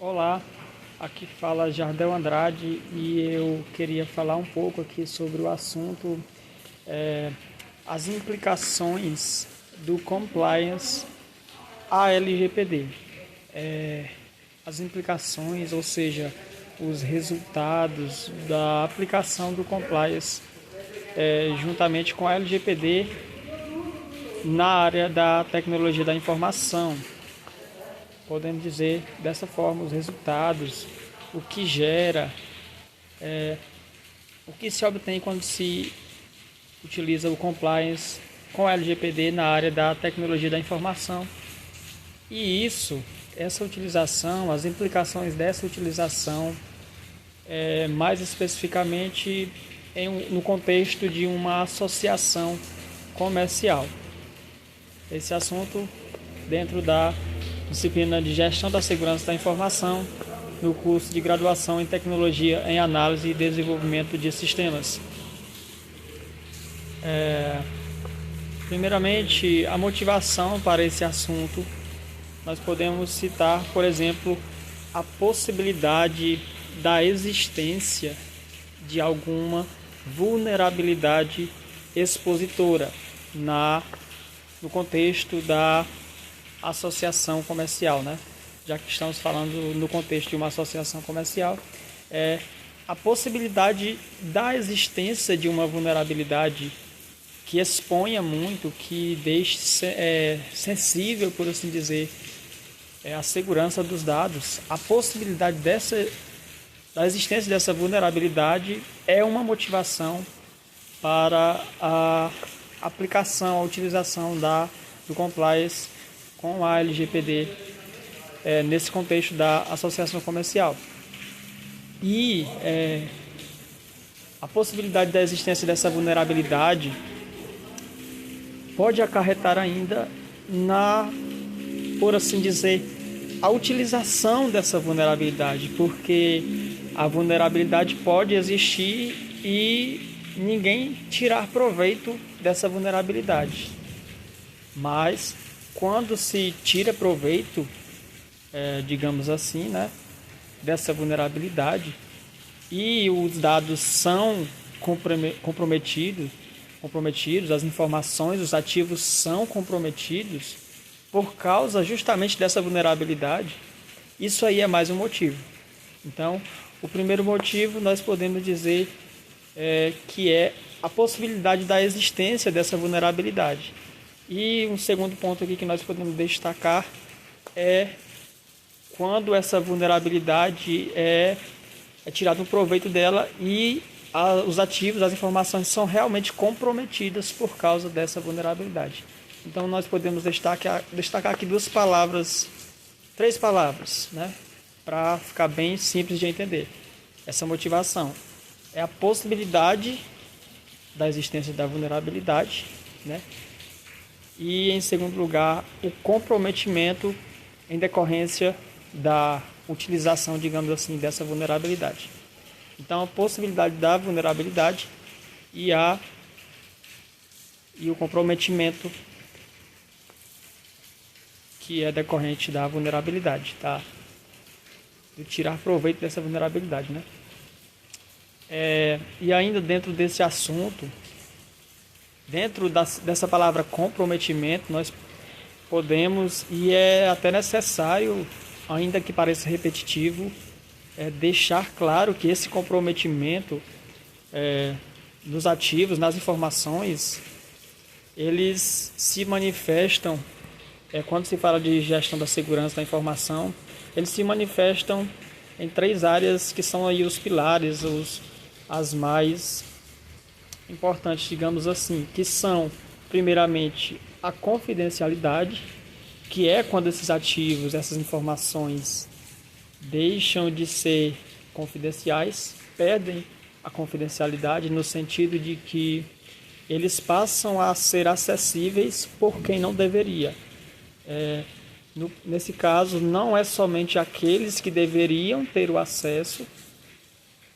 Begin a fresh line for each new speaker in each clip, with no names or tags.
Olá, aqui fala Jardel Andrade e eu queria falar um pouco aqui sobre o assunto, as implicações do compliance à LGPD. As implicações, ou seja, os resultados da aplicação do compliance juntamente com a LGPD na área da tecnologia da informação. Podemos dizer dessa forma os resultados, o que gera, o que se obtém quando se utiliza o compliance com a LGPD na área da tecnologia da informação. E essa utilização, as implicações dessa utilização, mais especificamente no contexto de uma associação comercial. Esse assunto dentro da disciplina de Gestão da Segurança da Informação, no curso de graduação em Tecnologia em Análise e Desenvolvimento de Sistemas. Primeiramente, a motivação para esse assunto, nós podemos citar, por exemplo, a possibilidade da existência de alguma vulnerabilidade expositora no contexto da associação comercial, né? Já que estamos falando no contexto de uma associação comercial, a possibilidade da existência de uma vulnerabilidade que exponha muito, que deixe sensível, por assim dizer, a segurança dos dados. A possibilidade da existência dessa vulnerabilidade é uma motivação para a aplicação, a utilização do compliance com a LGPD nesse contexto da associação comercial. E a possibilidade da existência dessa vulnerabilidade pode acarretar ainda por assim dizer, a utilização dessa vulnerabilidade, porque a vulnerabilidade pode existir e ninguém tirar proveito dessa vulnerabilidade. Mas quando se tira proveito, digamos assim, né, dessa vulnerabilidade e os dados são comprometidos, as informações, os ativos são comprometidos por causa justamente dessa vulnerabilidade, isso aí é mais um motivo. Então, o primeiro motivo nós podemos dizer que é a possibilidade da existência dessa vulnerabilidade. E um segundo ponto aqui que nós podemos destacar é quando essa vulnerabilidade é tirado um proveito dela e os ativos, as informações são realmente comprometidas por causa dessa vulnerabilidade. Então nós podemos destacar aqui três palavras, né, para ficar bem simples de entender. Essa motivação é a possibilidade da existência da vulnerabilidade, né? E, em segundo lugar, o comprometimento em decorrência da utilização, digamos assim, dessa vulnerabilidade. Então, a possibilidade da vulnerabilidade e o comprometimento que é decorrente da vulnerabilidade, tá? De tirar proveito dessa vulnerabilidade, né? E ainda dentro desse assunto, dentro dessa palavra comprometimento, nós podemos, e é até necessário, ainda que pareça repetitivo, deixar claro que esse comprometimento nos ativos, nas informações, eles se manifestam, quando se fala de gestão da segurança da informação, eles se manifestam em três áreas que são aí os pilares, as mais importantes, digamos assim, que são, primeiramente, a confidencialidade, que é quando esses ativos, essas informações deixam de ser confidenciais, perdem a confidencialidade no sentido de que eles passam a ser acessíveis por quem não deveria. Nesse caso, não é somente aqueles que deveriam ter o acesso,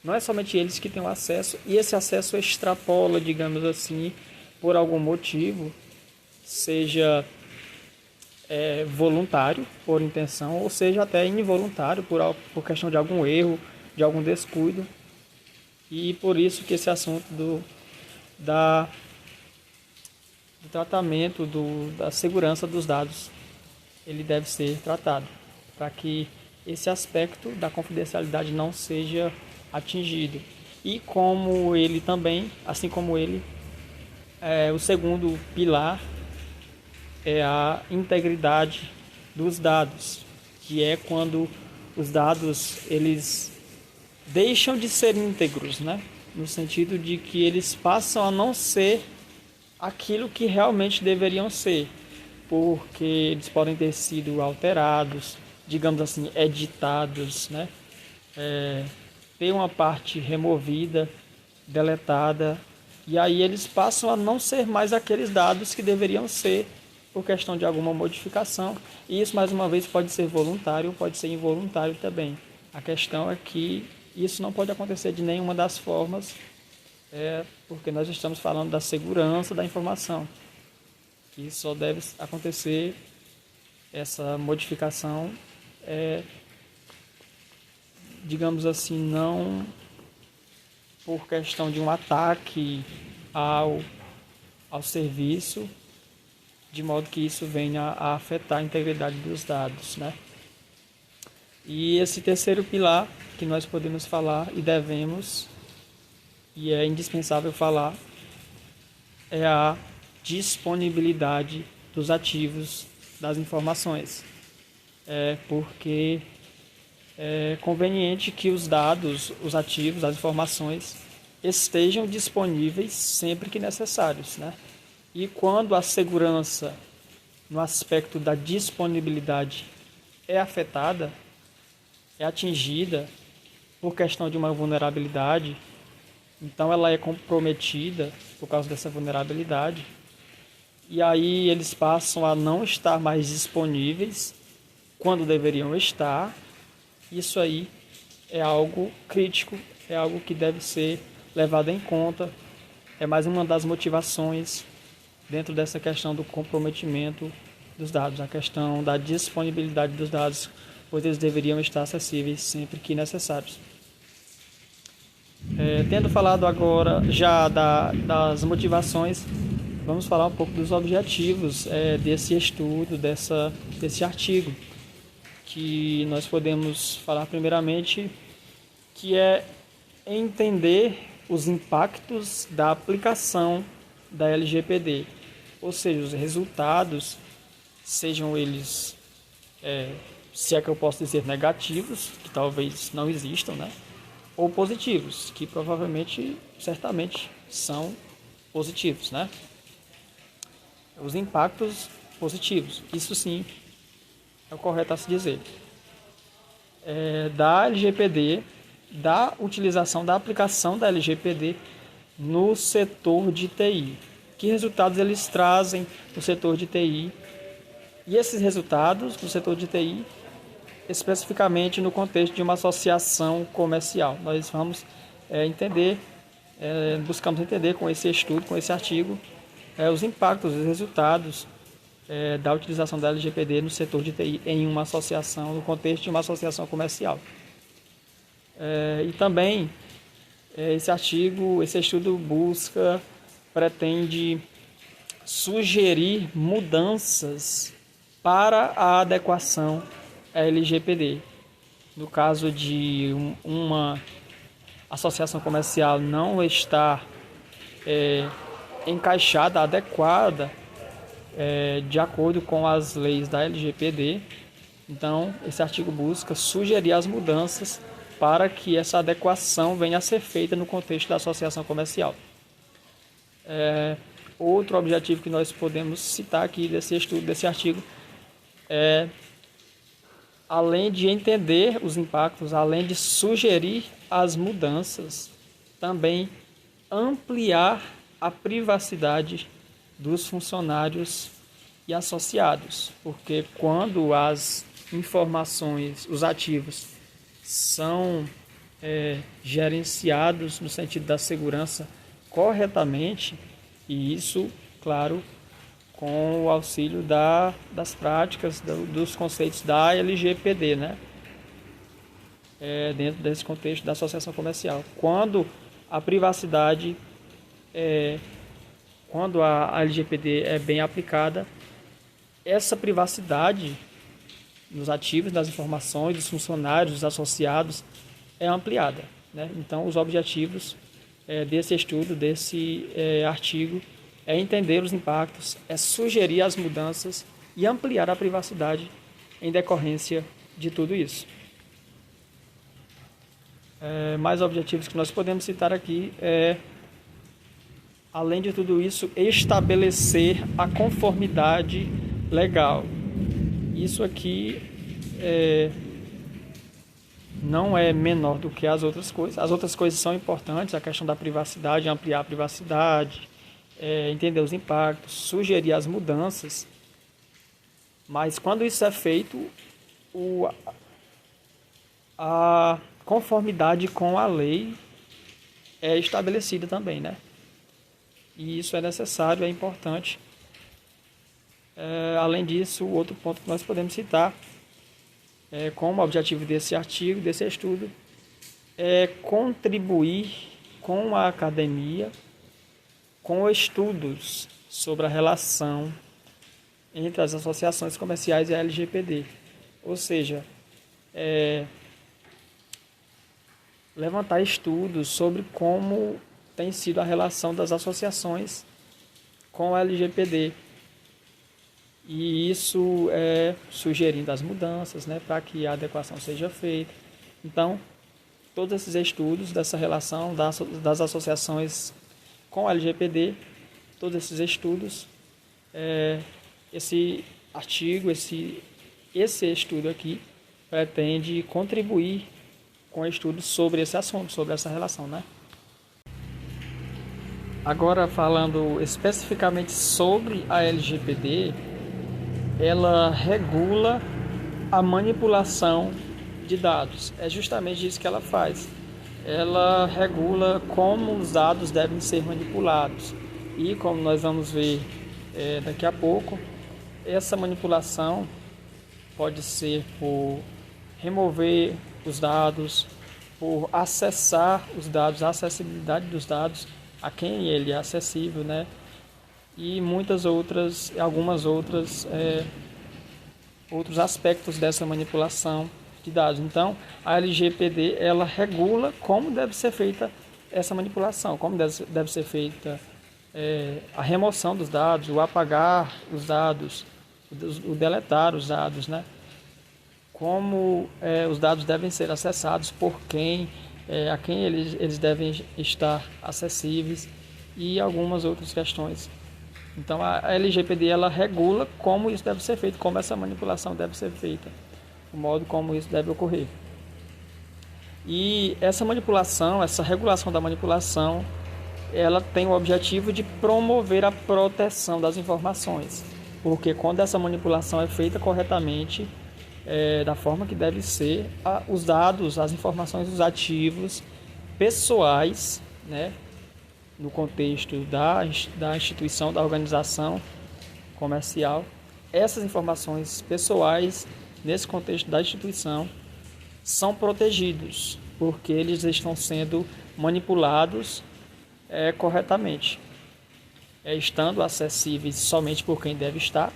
não é somente eles que têm o acesso, e esse acesso extrapola, digamos assim, por algum motivo, seja voluntário, por intenção, ou seja, até involuntário, por questão de algum erro, de algum descuido. E por isso que esse assunto do tratamento, da segurança dos dados, ele deve ser tratado, para que esse aspecto da confidencialidade não seja atingido. E como ele também, assim como ele, o segundo pilar é a integridade dos dados, que é quando os dados eles deixam de ser íntegros, né? No sentido de que eles passam a não ser aquilo que realmente deveriam ser, porque eles podem ter sido alterados, digamos assim, editados, né? Ter uma parte removida, deletada, e aí eles passam a não ser mais aqueles dados que deveriam ser por questão de alguma modificação. E isso, mais uma vez, pode ser voluntário ou pode ser involuntário também. A questão é que isso não pode acontecer de nenhuma das formas, porque nós estamos falando da segurança da informação, que só deve acontecer essa modificação, digamos assim, não por questão de um ataque ao serviço, de modo que isso venha a afetar a integridade dos dados, né? E esse terceiro pilar que nós podemos falar e devemos, e é indispensável falar, é a disponibilidade dos ativos das informações. Porque é conveniente que os dados, os ativos, as informações estejam disponíveis sempre que necessários, né? E quando a segurança no aspecto da disponibilidade é afetada, é atingida por questão de uma vulnerabilidade, então ela é comprometida por causa dessa vulnerabilidade, e aí eles passam a não estar mais disponíveis quando deveriam estar. Isso aí é algo crítico, é algo que deve ser levado em conta, é mais uma das motivações dentro dessa questão do comprometimento dos dados, a questão da disponibilidade dos dados, pois eles deveriam estar acessíveis sempre que necessários. Tendo falado agora já das motivações, vamos falar um pouco dos objetivos desse estudo, desse artigo, que nós podemos falar primeiramente, que é entender os impactos da aplicação da LGPD, ou seja, os resultados, sejam eles, se é que eu posso dizer, negativos, que talvez não existam, né? Ou positivos, que provavelmente, certamente, são positivos, né? Os impactos positivos, isso sim é o correto a se dizer. Da LGPD, da utilização, da aplicação da LGPD no setor de TI. Que resultados eles trazem no setor de TI? E esses resultados no setor de TI, especificamente no contexto de uma associação comercial. Nós vamos buscamos entender com esse estudo, com esse artigo, os impactos, os resultados da utilização da LGPD no setor de TI em uma associação, no contexto de uma associação comercial. E também esse artigo, esse estudo pretende sugerir mudanças para a adequação à LGPD. No caso de uma associação comercial não estar encaixada, adequada, de acordo com as leis da LGPD, então esse artigo busca sugerir as mudanças para que essa adequação venha a ser feita no contexto da associação comercial. Outro objetivo que nós podemos citar aqui desse estudo, desse artigo, além de entender os impactos, além de sugerir as mudanças, também ampliar a privacidade dos funcionários e associados, porque quando as informações, os ativos são gerenciados no sentido da segurança corretamente, e isso, claro, com o auxílio das práticas, dos conceitos da LGPD, né? Dentro desse contexto da associação comercial. Quando a privacidade, quando a LGPD é bem aplicada, essa privacidade nos ativos, nas informações dos funcionários, dos associados, é ampliada, né? Então, os objetivos desse estudo, desse artigo, é entender os impactos, é sugerir as mudanças e ampliar a privacidade em decorrência de tudo isso. Mais objetivos que nós podemos citar aqui além de tudo isso, estabelecer a conformidade legal. Isso aqui não é menor do que as outras coisas. As outras coisas são importantes, a questão da privacidade, ampliar a privacidade, entender os impactos, sugerir as mudanças. Mas quando isso é feito, a conformidade com a lei é estabelecida também, né? E isso é necessário, é importante. Além disso, outro ponto que nós podemos citar, como objetivo desse artigo, desse estudo, é contribuir com a academia, com estudos sobre a relação entre as associações comerciais e a LGPD. Ou seja, levantar estudos sobre como tem sido a relação das associações com a LGPD. E isso sugerindo as mudanças, né, para que a adequação seja feita. Então, todos esses estudos dessa relação das associações com a LGPD, todos esses estudos, esse artigo, esse estudo aqui, pretende contribuir com estudos sobre esse assunto, sobre essa relação, né? Agora, falando especificamente sobre a LGPD, ela regula a manipulação de dados. É justamente isso que ela faz. Ela regula como os dados devem ser manipulados. E, como nós vamos ver daqui a pouco, essa manipulação pode ser por remover os dados, por acessar os dados, a acessibilidade dos dados, a quem ele é acessível, né? E algumas outros aspectos dessa manipulação de dados. Então, a LGPD, ela regula como deve ser feita essa manipulação, como deve ser feita a remoção dos dados, o apagar os dados, o deletar os dados, né? Como os dados devem ser acessados, por quem, a quem eles devem estar acessíveis e algumas outras questões. Então, a LGPD, ela regula como isso deve ser feito, como essa manipulação deve ser feita, o modo como isso deve ocorrer. E essa manipulação, essa regulação da manipulação, ela tem o objetivo de promover a proteção das informações, porque quando essa manipulação é feita corretamente, da forma que deve ser, os dados, as informações dos ativos pessoais, né, no contexto da instituição, da organização comercial, essas informações pessoais, nesse contexto da instituição, são protegidos, porque eles estão sendo manipulados corretamente, estando acessíveis somente por quem deve estar.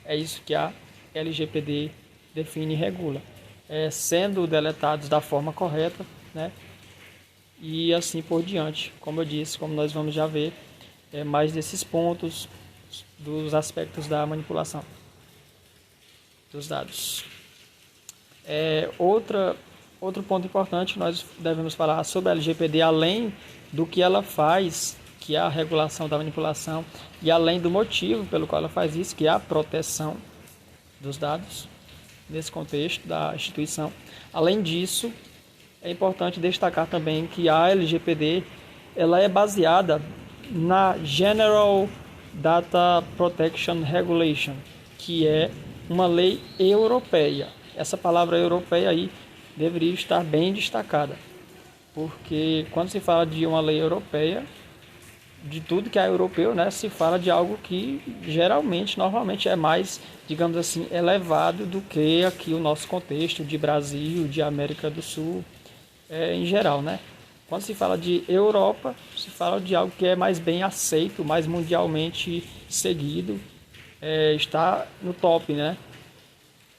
É isso que a LGPD define e regula, sendo deletados da forma correta, né? E assim por diante, como eu disse, como nós vamos já ver mais desses pontos dos aspectos da manipulação dos dados. Outro ponto importante que nós devemos falar sobre a LGPD, além do que ela faz, que é a regulação da manipulação, e além do motivo pelo qual ela faz isso, que é a proteção dos dados, nesse contexto da instituição. Além disso, é importante destacar também que a LGPD, ela é baseada na General Data Protection Regulation, que é uma lei europeia. Essa palavra europeia aí deveria estar bem destacada, porque quando se fala de uma lei europeia, de tudo que é europeu, né, se fala de algo que normalmente é mais, digamos assim, elevado do que aqui o nosso contexto de Brasil, de América do Sul, em geral, né? Quando se fala de Europa, se fala de algo que é mais bem aceito, mais mundialmente seguido, está no top, né?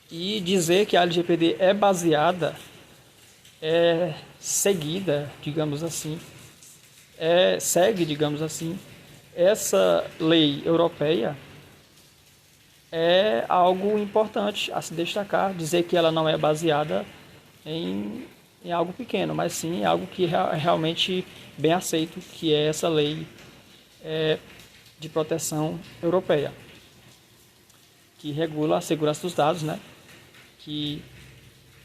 E dizer que a LGPD é baseada, seguida, digamos assim, segue, digamos assim, essa lei europeia é algo importante a se destacar. Dizer que ela não é baseada em algo pequeno, mas sim em algo que é realmente bem aceito, que é essa lei de proteção europeia, que regula a segurança dos dados, né? Que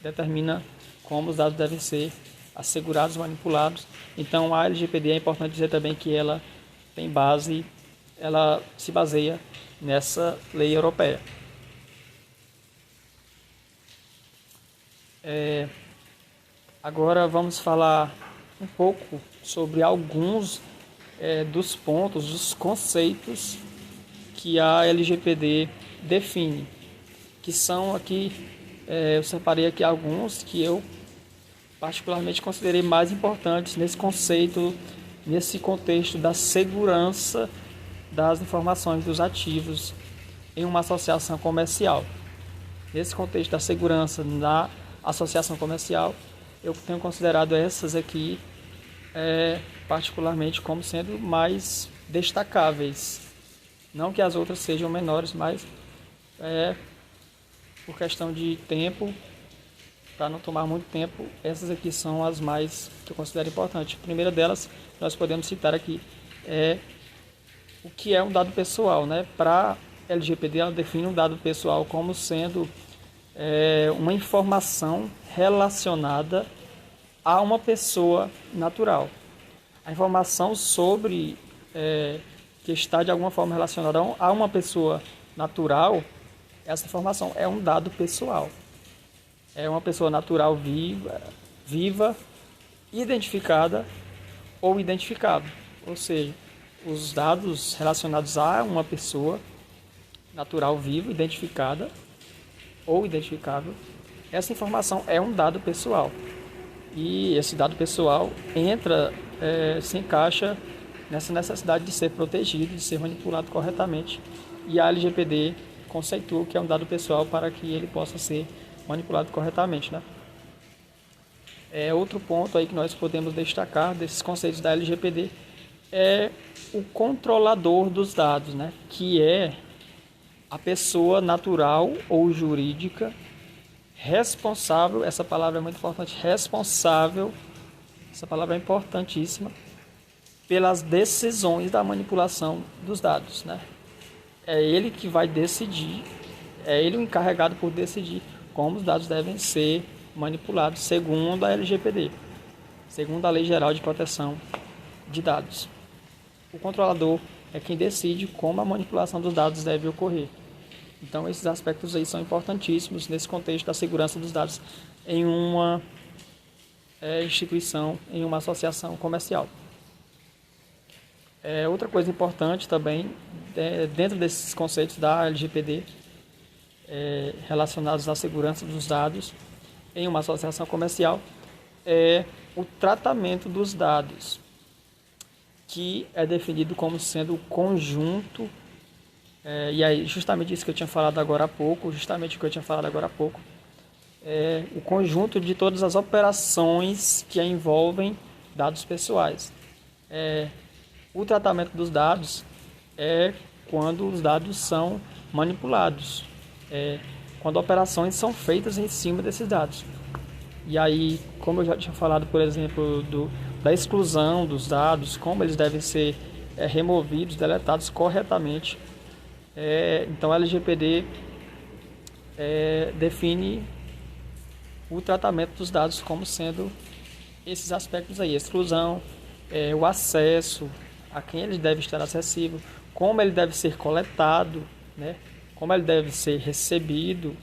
determina como os dados devem ser assegurados, manipulados. Então a LGPD é importante dizer também que ela se baseia nessa lei europeia. Agora vamos falar um pouco sobre alguns dos pontos, dos conceitos que a LGPD define, que são aqui, eu separei aqui alguns que eu particularmente considerei mais importantes nesse conceito, nesse contexto da segurança das informações dos ativos em uma associação comercial. Nesse contexto da segurança na associação comercial, eu tenho considerado essas aqui particularmente como sendo mais destacáveis. Não que as outras sejam menores, mas por questão de tempo, para não tomar muito tempo, essas aqui são as mais que eu considero importantes. A primeira delas, nós podemos citar aqui, o que é um dado pessoal, né? Para a LGPD, ela define um dado pessoal como sendo uma informação relacionada a uma pessoa natural. A informação sobre que está de alguma forma relacionada a uma pessoa natural, essa informação é um dado pessoal. É uma pessoa natural viva, identificada ou identificável. Ou seja, os dados relacionados a uma pessoa natural viva, identificada ou identificável, essa informação é um dado pessoal. E esse dado pessoal se encaixa nessa necessidade de ser protegido, de ser manipulado corretamente. E a LGPD conceitua que é um dado pessoal para que ele possa ser manipulado corretamente, né? Outro ponto aí que nós podemos destacar desses conceitos da LGPD é o controlador dos dados, né? Que é a pessoa natural ou jurídica responsável, essa palavra é muito importante, responsável, essa palavra é importantíssima, pelas decisões da manipulação dos dados, né? É ele que vai decidir, é ele o encarregado por decidir como os dados devem ser manipulados segundo a LGPD, segundo a Lei Geral de Proteção de Dados. O controlador é quem decide como a manipulação dos dados deve ocorrer. Então esses aspectos aí são importantíssimos nesse contexto da segurança dos dados em uma instituição, em uma associação comercial. Outra coisa importante também, dentro desses conceitos da LGPD, relacionados à segurança dos dados em uma associação comercial, é o tratamento dos dados, que é definido como sendo o conjunto, e aí justamente isso que eu tinha falado agora há pouco, o conjunto de todas as operações que envolvem dados pessoais. O tratamento dos dados é quando os dados são manipulados, quando operações são feitas em cima desses dados. E aí, como eu já tinha falado, por exemplo, da exclusão dos dados, como eles devem ser removidos, deletados corretamente. Então a LGPD define o tratamento dos dados como sendo esses aspectos aí, exclusão, o acesso, a quem ele deve estar acessível, como ele deve ser coletado, né? Como ele deve ser recebido,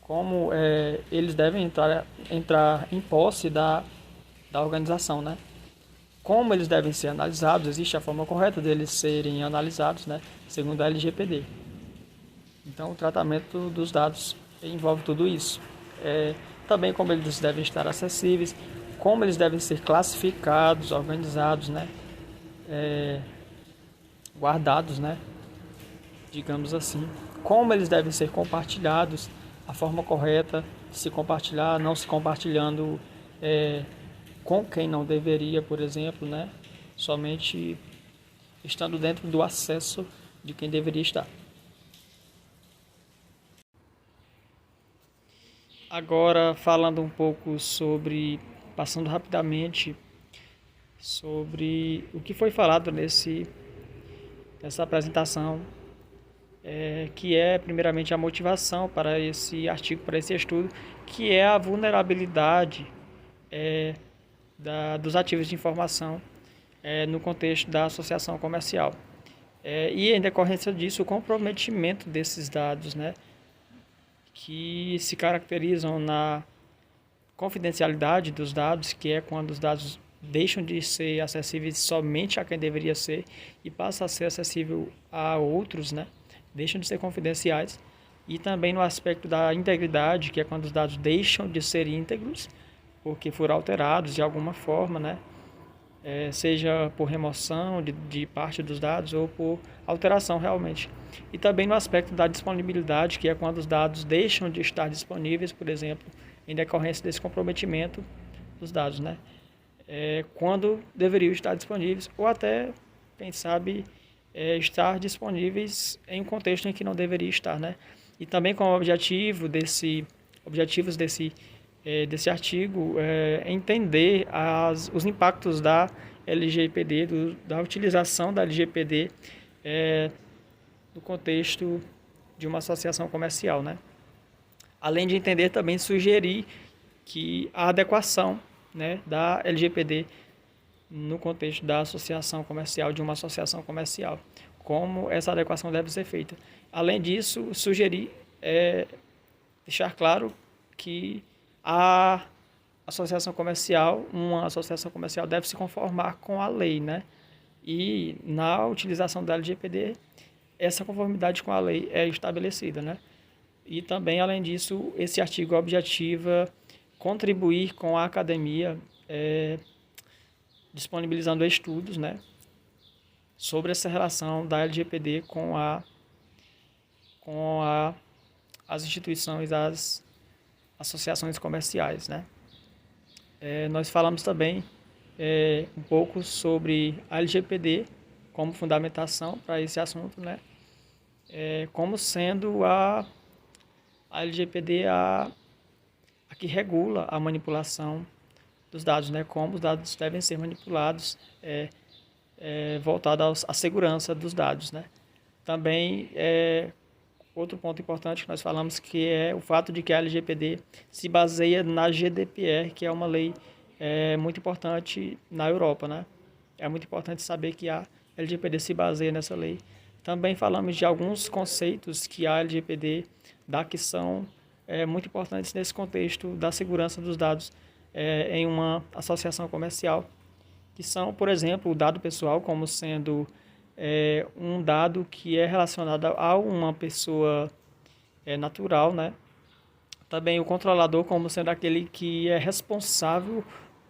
como eles devem entrar em posse da organização, né? como eles devem ser analisados, existe a forma correta deles serem analisados, né, segundo a LGPD. Então, o tratamento dos dados envolve tudo isso. Também como eles devem estar acessíveis, como eles devem ser classificados, organizados, né, guardados, né, digamos assim. Como eles devem ser compartilhados, a forma correta de se compartilhar, não se compartilhando com quem não deveria, por exemplo, né, somente estando dentro do acesso de quem deveria estar. Agora, falando um pouco passando rapidamente sobre o que foi falado nessa apresentação, que é primeiramente a motivação para esse artigo, para esse estudo, que é a vulnerabilidade dos ativos de informação no contexto da associação comercial. E em decorrência disso, o comprometimento desses dados, né, que se caracterizam na confidencialidade dos dados, que é quando os dados deixam de ser acessíveis somente a quem deveria ser e passa a ser acessível a outros, né? Deixam de ser confidenciais. E também no aspecto da integridade, que é quando os dados deixam de ser íntegros porque foram alterados de alguma forma, né? Seja por remoção de parte dos dados ou por alteração realmente. E também no aspecto da disponibilidade, que é quando os dados deixam de estar disponíveis, por exemplo, em decorrência desse comprometimento dos dados, né? Quando deveriam estar disponíveis ou até, quem sabe, estar disponíveis em um contexto em que não deveria estar, né? E também com o objetivos desse artigo entender os impactos da LGPD, da utilização da LGPD no contexto de uma associação comercial, né? Além de entender também sugerir que a adequação, né, da LGPD no contexto da associação comercial, de uma associação comercial, como essa adequação deve ser feita. Além disso, sugerir deixar claro que uma associação comercial deve se conformar com a lei, né? E na utilização da LGPD, essa conformidade com a lei é estabelecida, né? E também, além disso, esse artigo objetiva contribuir com a academia, disponibilizando estudos, né, sobre essa relação da LGPD com as instituições, as associações comerciais, né? Nós falamos também um pouco sobre a LGPD como fundamentação para esse assunto, né? Como sendo a LGPD a que regula a manipulação dos dados, né? Como os dados devem ser manipulados, voltado à segurança dos dados, né? Também outro ponto importante que nós falamos, que é o fato de que a LGPD se baseia na GDPR, que é uma lei muito importante na Europa, né? É muito importante saber que a LGPD se baseia nessa lei. Também falamos de alguns conceitos que a LGPD dá, que são muito importantes nesse contexto da segurança dos dados em uma associação comercial, que são, por exemplo, o dado pessoal como sendo um dado que é relacionado a uma pessoa natural, né? Também o controlador como sendo aquele que é responsável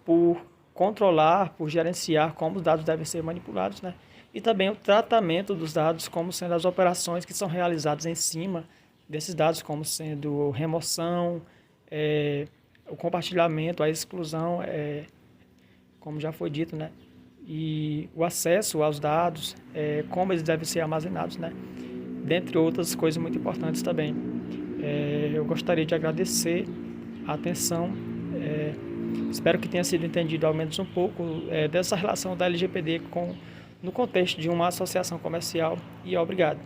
por controlar, por gerenciar como os dados devem ser manipulados, né? E também o tratamento dos dados como sendo as operações que são realizadas em cima desses dados, como sendo remoção, o compartilhamento, a exclusão, como já foi dito, né? E o acesso aos dados, como eles devem ser armazenados, né? Dentre outras coisas muito importantes também. Eu gostaria de agradecer a atenção. Espero que tenha sido entendido ao menos um pouco dessa relação da LGPD no contexto de uma associação comercial. E obrigado.